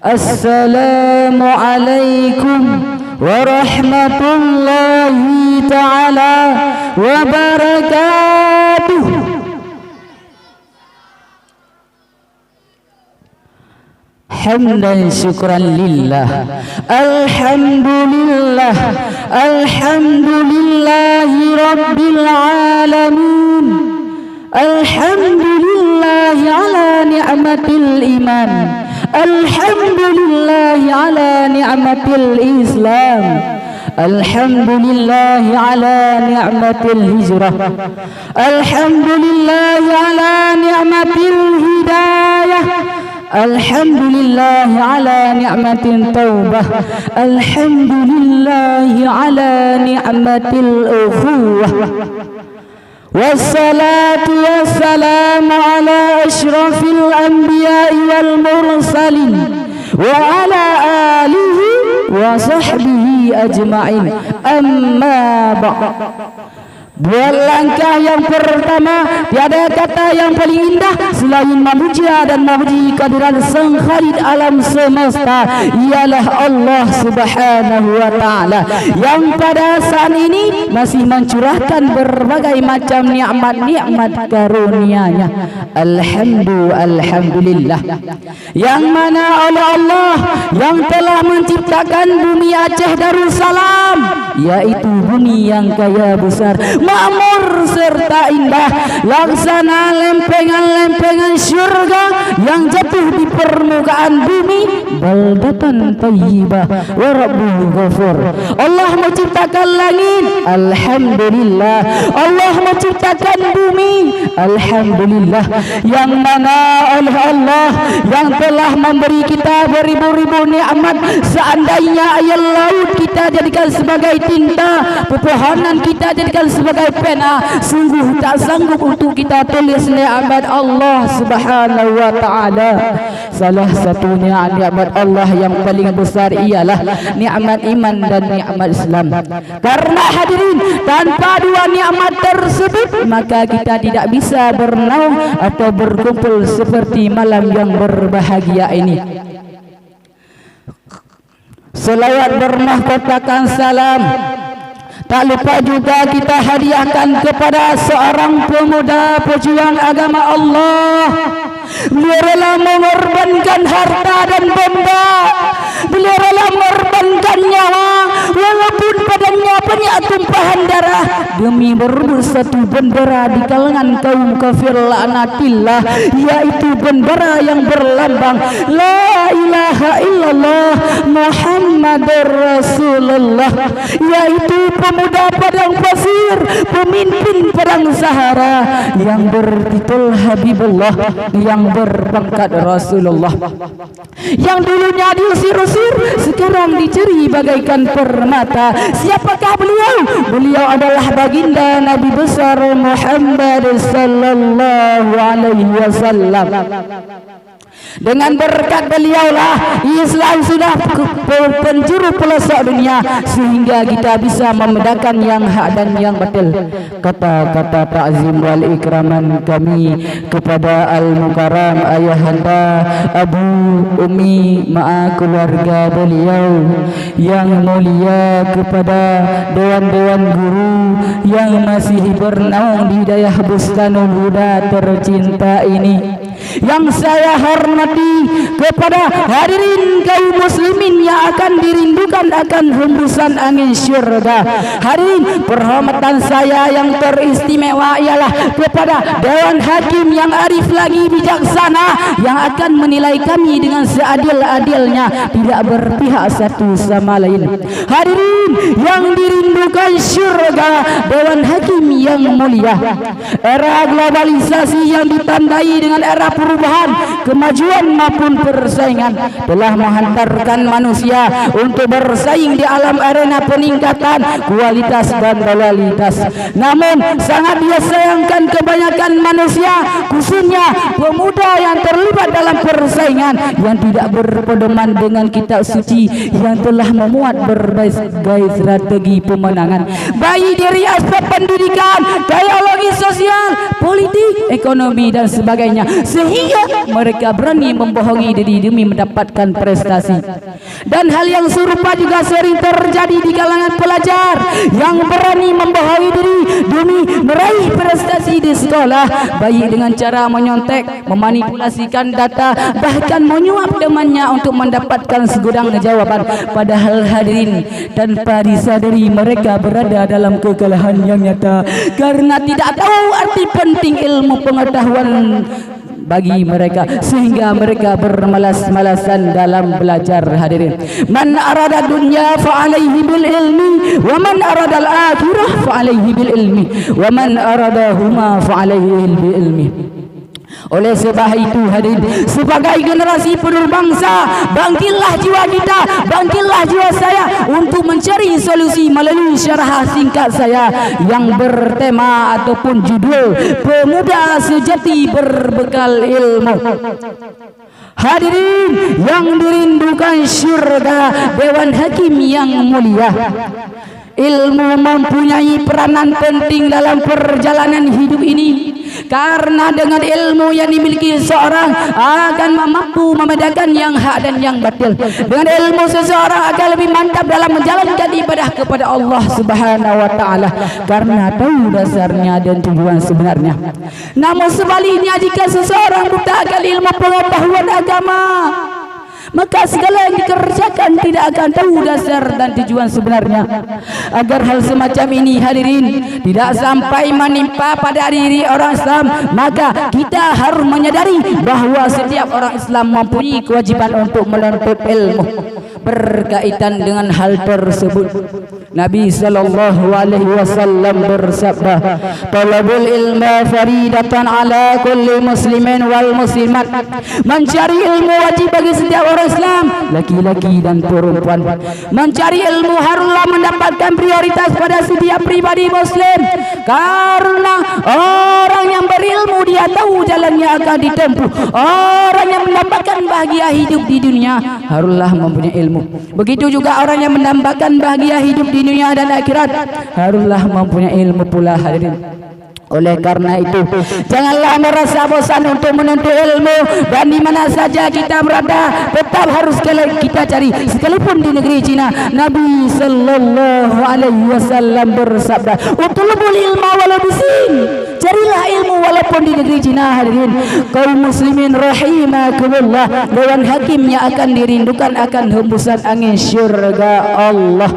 Assalamualaikum warahmatullahi ta'ala wabarakatuh. Hamdan syukran lillah, alhamdulillah, alhamdulillahi rabbil alamin, alhamdulillahi ala ni'matil iman, alhamdulillahi ala ni'matil islam, alhamdulillahi ala ni'matil hijrah, alhamdulillahi ala ni'matil hidayah, alhamdulillahi ala ni'matin taubah, alhamdulillahi ala ni'matil ukhuwah. Wassalatu wassalamu ala asyrafil anbiya'i wal mursalin wa ala alihi wa sahbihi ajma'in, amma ba'd. Buat langkah yang pertama, tiada kata yang paling indah selain memuja dan memuji kehadiran Sang Khalid alam semesta, ialah Allah Subhanahu wa taala yang pada saat ini masih mencurahkan berbagai macam nikmat-nikmat karunia-Nya. Alhamdulillah, yang mana oleh Allah yang telah menciptakan bumi Aceh Darussalam, yaitu bumi yang kaya besar, makmur serta indah, laksana lempengan-lempengan syurga yang jatuh di permukaan bumi, baldatan thayyibah wa rabbuhu ghafur. Allah menciptakan langit, alhamdulillah. Allah menciptakan bumi, alhamdulillah. Yang mana oleh Allah yang telah memberi kita beribu-ribu nikmat. Seandainya air laut kita jadikan sebagai tinta, pepohonan kita jadikan sebagai pena, sungguh tak sanggup untuk kita tulis nikmat Allah Subhanahu wa taala. Salah satunya nikmat Allah yang paling besar ialah nikmat iman dan nikmat Islam. Karena hadirin, tanpa dua nikmat tersebut maka kita tidak bisa bernaung atau berkumpul seperti malam yang berbahagia ini. Selawat bermahkotakan salam tak lupa juga kita hadiahkan kepada seorang pemuda pejuang agama Allah. Beliau rela mengorbankan harta dan benda, beliau rela mengorbankan nyawa, walaupun padanya banyak tumpahan darah, demi merebut satu bendera di kalangan kaum kafir laknatillah, yaitu bendera yang berlambang la ilaha illallah Muhammadur Rasulullah, yaitu pemuda padang pasir, pemimpin padang Sahara yang bertitul Habibullah, yang berpangkat Rasulullah, yang dulunya diusir-usir sekarang diceri bagaikan permata. Siapakah beliau? Beliau adalah baginda Nabi besar Muhammad sallallahu alaihi wasallam. Dengan berkat beliaulah Islam sudah penjuru pelosok dunia, sehingga kita bisa membedakan yang hak dan yang batil. Kata-kata takzim wal ikraman kami kepada Al-Mukarram Ayahanda Abu Umi ma'a keluarga beliau yang mulia, kepada dewan-dewan guru yang masih bernaung di dayah Bustanul Huda tercinta ini, yang saya hormati, kepada hadirin kaum muslimin yang akan dirindukan akan hembusan angin syurga. Hadirin, perhormatan saya yang teristimewa ialah kepada Dewan Hakim yang arif lagi bijaksana, yang akan menilai kami dengan seadil-adilnya, tidak berpihak satu sama lain. Hadirin yang dirindukan syurga, Dewan Hakim yang mulia, era globalisasi yang ditandai dengan era perubahan, kemajuan maupun persaingan telah menghantarkan manusia manusia untuk bersaing di alam arena peningkatan kualitas dan kualitas. Namun sangat dia sayangkan kebanyakan manusia, khususnya pemuda yang terlibat dalam persaingan yang tidak berpedoman dengan kitab suci yang telah memuat berbagai strategi pemenangan baik dari aspek pendidikan, ideologi sosial, politik, ekonomi dan sebagainya, sehingga mereka berani membohongi diri demi mendapatkan prestasi. Dan hal yang serupa juga sering terjadi di kalangan pelajar yang berani membohongi diri demi meraih prestasi di sekolah, baik dengan cara menyontek, memanipulasikan data, bahkan menyuap temannya untuk mendapatkan segudang jawaban. Padahal hadirin, tanpa disadari mereka berada dalam kekalahan yang nyata karena tidak tahu arti penting ilmu pengetahuan bagi mereka, sehingga mereka bermalas-malasan dalam belajar. Hadirin, man arada dunya fa alaihi bil ilmi wa man arada al akhirah fa alaihi bil ilmi wa man arada huma fa alaihi bil ilmi. Oleh sebab itu hadirin, sebagai generasi penerus bangsa, bangkitlah jiwa kita, bangkitlah jiwa saya untuk mencari solusi melalui syarah singkat saya yang bertema ataupun judul Pemuda Sejati Berbekal Ilmu. Hadirin yang dirindukan syurga Dewan Hakim yang mulia, ilmu mempunyai peranan penting dalam perjalanan hidup ini. Karena dengan ilmu yang dimiliki seseorang akan mampu membedakan yang hak dan yang batil. Dengan ilmu seseorang akan lebih mantap dalam menjalankan ibadah kepada Allah Subhanahu wa taala karena tahu dasarnya dan tujuan sebenarnya. Namun sebaliknya, jika seseorang buta akan ilmu pengetahuan agama, maka segala yang dikerjakan tidak akan tahu dasar dan tujuan sebenarnya. Agar hal semacam ini hadirin tidak sampai menimpa pada diri orang Islam, maka kita harus menyadari bahawa setiap orang Islam mempunyai kewajiban untuk menuntut ilmu. Berkaitan dengan hal tersebut, Nabi sallallahu alaihi wasallam bersabda, "Talabul ilma faridatan ala kulli muslimin wal muslimat." Mencari ilmu wajib bagi setiap orang Islam, laki-laki dan perempuan. Mencari ilmu haruslah mendapatkan prioritas pada setiap pribadi muslim, karena orang yang berilmu dia tahu jalannya akan ditempuh. Orang yang mendapatkan bahagia hidup di dunia haruslah mempunyai ilmu. Begitu juga orang yang mendapatkan bahagia hidup di dunia dan akhirat haruslah mempunyai ilmu pula hadirin. Oleh karena itu, janganlah merasa bosan untuk menuntut ilmu, dan di mana saja kita berada tetap harus kita cari, sekalipun di negeri Cina. Nabi sallallahu alaihi wasallam bersabda, "Utlubul ilma walau bisin." Carilah ilmu walaupun di negeri Cina. Hadirin kaum muslimin rahimakumullah, Dewan Hakim yang akan dirindukan akan hembusan angin syurga Allah.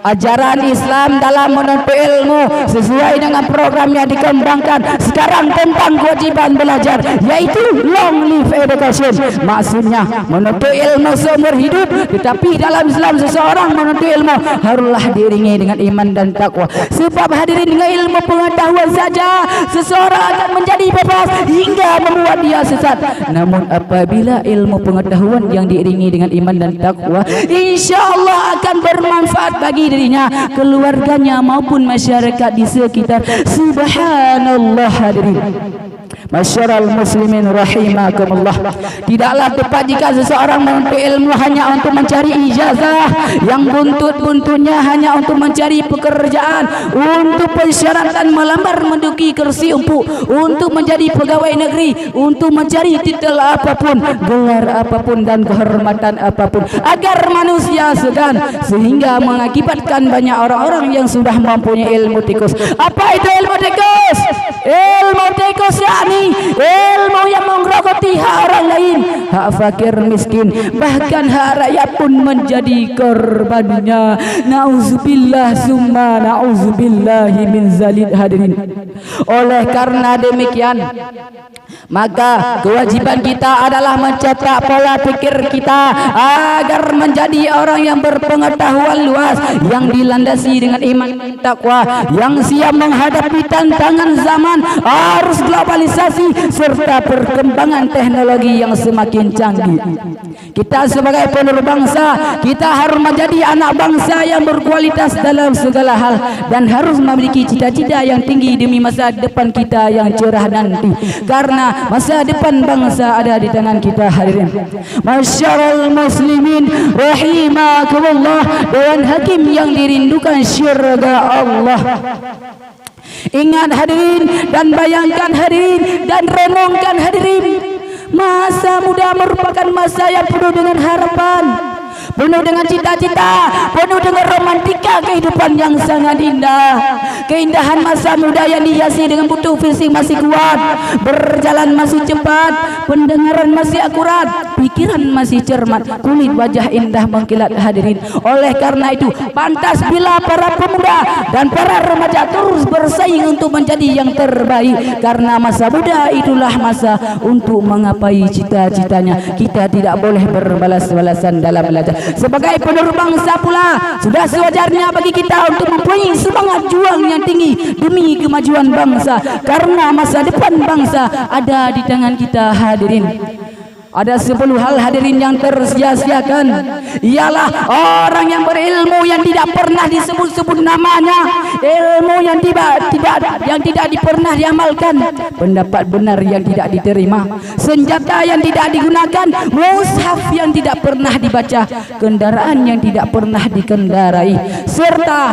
Ajaran Islam dalam menuntut ilmu sesuai dengan program yang dikembangkan sekarang tentang kewajiban belajar, yaitu long live education. Maksudnya menuntut ilmu seumur hidup, tetapi dalam Islam seseorang menuntut ilmu haruslah diiringi dengan iman dan takwa. Sebab hadirin, dengan ilmu pengetahuan saja seseorang akan menjadi bebas hingga membuat dia sesat. Namun apabila ilmu pengetahuan yang diiringi dengan iman dan takwa, insya-Allah akan bermanfaat bagi dirinya, keluarganya maupun masyarakat di sekitar. Subhanallah hadirin. Masyarul muslimin rahimakumullah, tidaklah tepat jika seseorang menuntut ilmu hanya untuk mencari ijazah yang buntut-buntutnya hanya untuk mencari pekerjaan, untuk persyaratan melamar menduduki kursi empuk, untuk menjadi pegawai negeri, untuk mencari titel apapun, gelar apapun dan kehormatan apapun, agar manusia segan sehingga mengakibatkan banyak orang-orang yang sudah mempunyai ilmu tikus. Apa itu ilmu tikus? Ilmu tikus yakni ilmu yang menggerogoti hak orang lain, hak fakir miskin, bahkan hak rakyat pun menjadi korbannya. Nauzubillah summa nauzubillahi min zalik hadirin. Oleh karena demikian, maka kewajiban kita adalah mencetak pola pikir kita agar menjadi orang yang berpengetahuan luas, yang dilandasi dengan iman dan takwa, yang siap menghadapi tantangan zaman, arus globalisasi serta perkembangan teknologi yang semakin canggih. Kita sebagai penerus bangsa, kita harus menjadi anak bangsa yang berkualitas dalam segala hal dan harus memiliki cita-cita yang tinggi demi masa depan kita yang cerah nanti. Karena masa depan bangsa ada di tangan kita, hadirin. Masyarul muslimin rahimakumullah, Dewan Hakim yang dirindukan syurga Allah. Ingat hadirin dan bayangkan hadirin dan renungkan hadirin, masa muda merupakan masa yang penuh dengan harapan, penuh dengan cita-cita, penuh dengan romantika kehidupan yang sangat indah. Keindahan masa muda yang dihiasi dengan butuh fisik masih kuat, berjalan masih cepat, pendengaran masih akurat, pikiran masih cermat, kulit wajah indah mengkilat, hadirin. Oleh karena itu, pantas bila para pemuda dan para remaja terus bersaing untuk menjadi yang terbaik, karena masa muda itulah masa untuk menggapai cita-citanya. Kita tidak boleh berbalas-balasan dalam belajar. Sebagai penerus bangsa pula, sudah sewajarnya bagi kita untuk mempunyai semangat juang yang tinggi demi kemajuan bangsa, karena masa depan bangsa ada di tangan kita, hadirin. Ada 10 hal hadirin yang tersia-siakan, ialah orang yang berilmu yang tidak pernah disebut-sebut namanya, ilmu yang tidak pernah diamalkan, pendapat benar yang tidak diterima, senjata yang tidak digunakan, mushaf yang tidak pernah dibaca, kendaraan yang tidak pernah dikendarai, serta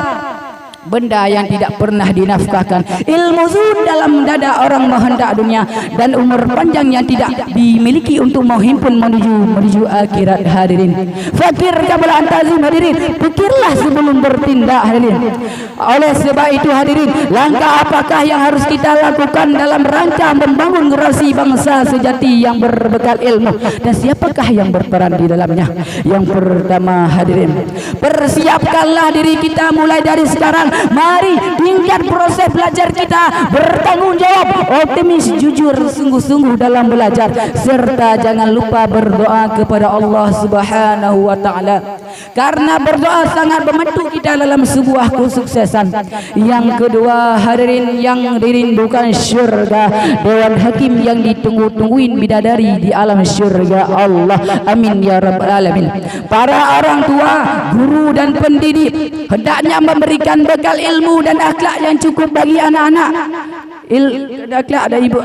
benda yang tidak pernah dinafkahkan, ilmu zuhud dalam dada orang menghendak dunia, dan umur panjang yang tidak dimiliki untuk menghimpun menuju akhirat, hadirin. Fakir qabla an tazim, hadirin. Pikirlah sebelum bertindak, hadirin. Oleh sebab itu, hadirin, langkah apakah yang harus kita lakukan dalam rangka membangun generasi bangsa sejati yang berbekal ilmu, dan siapakah yang berperan di dalamnya? Yang pertama, hadirin, persiapkanlah diri kita mulai dari sekarang. Mari tingkat proses belajar kita bertanggung jawab, optimis, jujur, sungguh-sungguh dalam belajar, serta jangan lupa berdoa kepada Allah Subhanahu wa taala, karena berdoa sangat membantu kita dalam sebuah kesuksesan. Yang kedua, hadirin, yang dirindukan syurga, Dewan Hakim yang ditunggu-tungguin bidadari di alam syurga Allah. Amin ya rabbal alamin. Para orang tua, guru dan pendidik hendaknya memberikan bekal ilmu dan akhlak yang cukup bagi anak-anak. Akhlak dan ibu,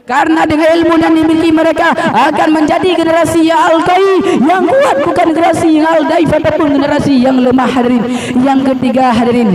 karena dengan ilmu yang dimiliki mereka akan menjadi generasi yang al-qawi, yang kuat, bukan generasi yang al-daif ataupun generasi yang lemah, hadirin. Yang ketiga, hadirin,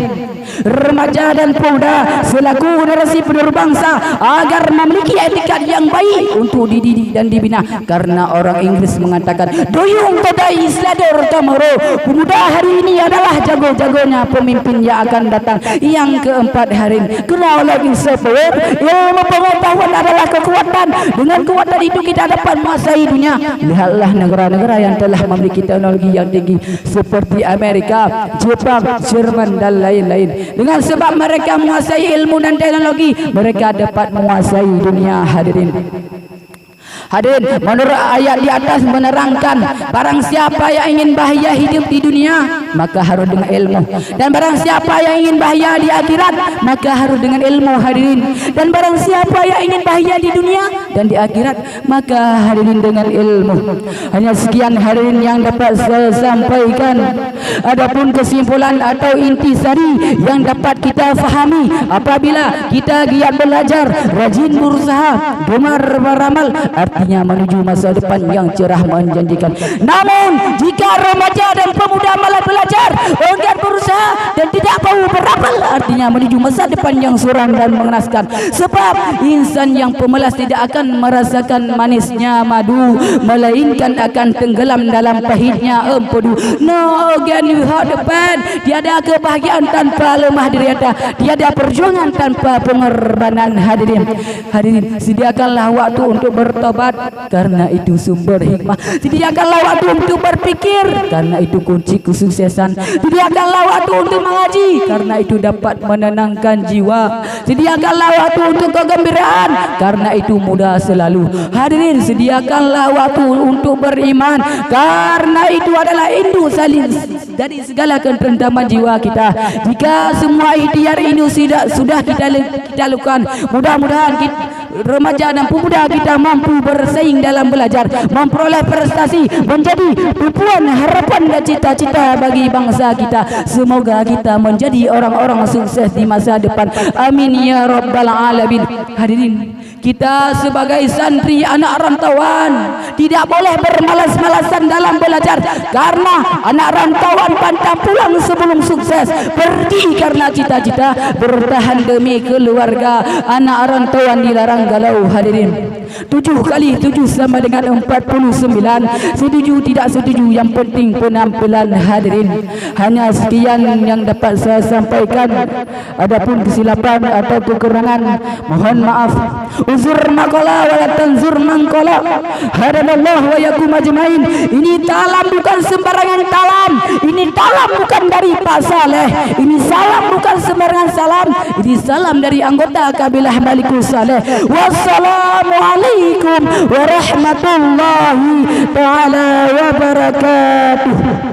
remaja dan pemuda selaku generasi penerus bangsa agar memiliki etikat yang baik untuk dididik dan dibina, karena orang Inggris mengatakan doyung today is later tomorrow. Pemuda hari ini adalah jago-jagonya pemimpin yang akan datang. Yang keempat, hadirin, knowledge is power. Ilmu pengetahuan adalah kekuatan. Dengan kekuatan itu kita dapat menguasai dunia. Lihatlah negara-negara yang telah memiliki teknologi yang tinggi seperti Amerika, Jepang, Jerman dan lain-lain. Dengan sebab mereka menguasai ilmu dan teknologi, mereka dapat menguasai dunia, hadirin. Hadirin, menurut ayat di atas menerangkan, barang siapa yang ingin bahagia hidup di dunia, maka harus dengan ilmu, dan barang siapa yang ingin bahagia di akhirat, maka harus dengan ilmu, hadirin. Dan barang siapa yang ingin bahagia di dunia dan di akhirat, maka hadirin dengan ilmu. Hanya sekian, hadirin, yang dapat saya sampaikan. Adapun kesimpulan atau intisari yang dapat kita fahami apabila kita giat belajar, rajin berusaha, gemar beramal, artinya menuju masa depan yang cerah menjanjikan. Namun jika remaja dan pemuda malas belajar, enggan berusaha dan tidak mau beramal, artinya menuju masa depan yang suram dan mengenaskan. Sebab insan yang pemalas tidak akan merasakan manisnya madu, melainkan akan tenggelam dalam pahitnya empedu. No again you have the pain. Tiada kebahagiaan tanpa lemah derita, tiada perjuangan tanpa pengorbanan, hadirin. Hadirin, sediakanlah waktu untuk bertobat, karena itu sumber hikmah. Sediakanlah waktu untuk berpikir, karena itu kunci kesuksesan. Sediakanlah waktu untuk mengaji, karena itu dapat menenangkan jiwa. Sediakanlah waktu untuk kegembiraan, karena itu mudah selalu. Hadirin, sediakanlah waktu untuk beriman, karena itu adalah induk saling dari segala ketentraman jiwa kita. Jika semua ikhtiar ini sudah kita lakukan, mudah-mudahan remaja dan pemuda kita mampu bersaing dalam belajar, memperoleh prestasi, menjadi tumpuan harapan dan cita-cita bagi bangsa kita. Semoga kita menjadi orang-orang sukses di masa depan. Amin ya rabbal alamin. Hadirin, kita sebagai santri anak rantauan tidak boleh bermalas-malasan dalam belajar, karena anak rantauan pantang pulang sebelum sukses, pergi karena cita-cita, bertahan demi keluarga. Anak rantauan dilarang galau. Hadirin, 7 kali 7 sama dengan 49. Setuju tidak setuju, yang penting penampilan. Hadirin, hanya sekian yang dapat saya sampaikan. Adapun kesilapan atau kekurangan, mohon maaf. Uzur maqala wa tanzur mangqala. Hadanallahu wa yakum ajmain. Ini talam bukan sembarangan talam. Ini talam bukan dari Pak Saleh. Ini salam bukan sembarangan salam. Ini salam dari anggota kabilah Malikus Saleh. Wassalamualaikum warahmatullahi taala wabarakatuh.